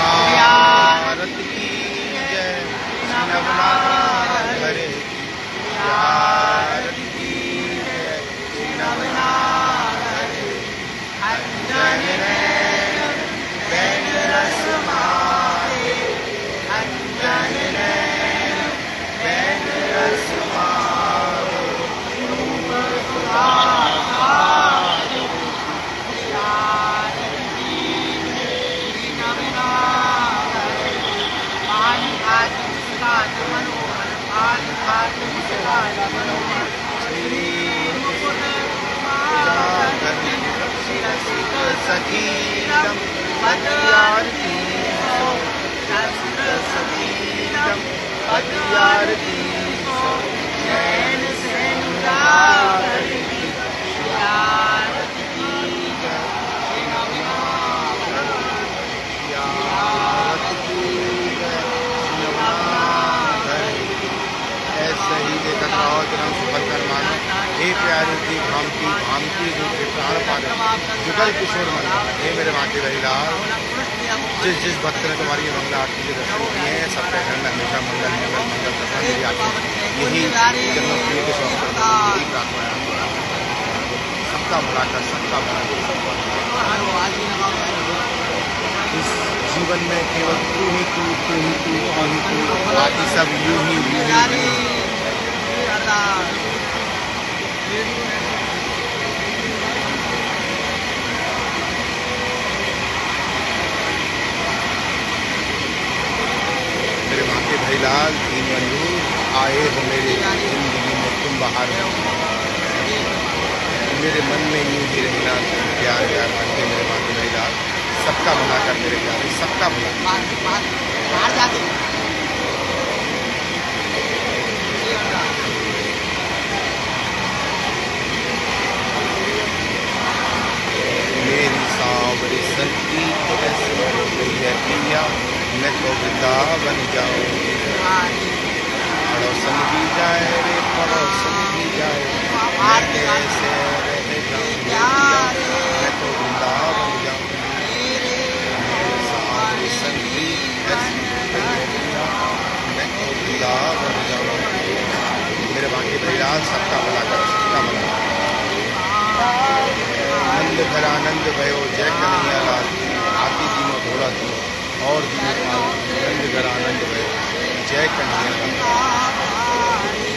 श्रियारत की जय नवनाथ हरे श्रियारत की जय नवनाथ हरे अंजन नैन बैन रस मारे अंजन नैन बैन रस मारे सखीरम पदयारती सखीरम पदयारती नैन सेनुरागरी श्रियारती की जय नवनाथ हरे। ऐसे ही देखत रहो जन्म सफल कर मानो हे प्यारे की भामती भामती रूप के प्राण पाद जुगल किशोर मन हे मेरे माटी रही लाल। जिस जिस भक्त ने तुम्हारी मंगल आरती के दर्शन किए हैं सबके घर में हमेशा मंगल मंगल मंगल करना मेरी आती यही जन्मोत्सव के शौक यही प्रार्थना है सबका भला कर सबका भला कर। इस जीवन में केवल तू ही तू तू ही तू तू ही तू बाकी सब यूं ही मेरे माँ के भाई लाल दीन बंधु आए हो मेरे जिंदगी में तुम बाहर मेरे मन में यूं ही रहना प्यार प्यार बन के मेरे माँ के भाई लाल सबका भला कर मेरे प्यारे सबका भला। मेरी सांवरी संती कैसे गई है पिया मैं तो वृंदावन जाऊँ पड़ोसन भी जाए रे पड़ोसन भी जाए मैं कैसे रह जाऊँ मैं तो वृंदावन जाऊँ मेरी सांवरी संती कैसे गई है पिया मैं तो वृंदावन जाऊँ। मेरे बाकी भैया सबका भला कर सबका भला। नंद भर आनंद भयो जय कन्हैया लाल आती दिनों थोड़ा दिनों और दिनों नंद घर आनंद भयो जय कन्हैया लाल।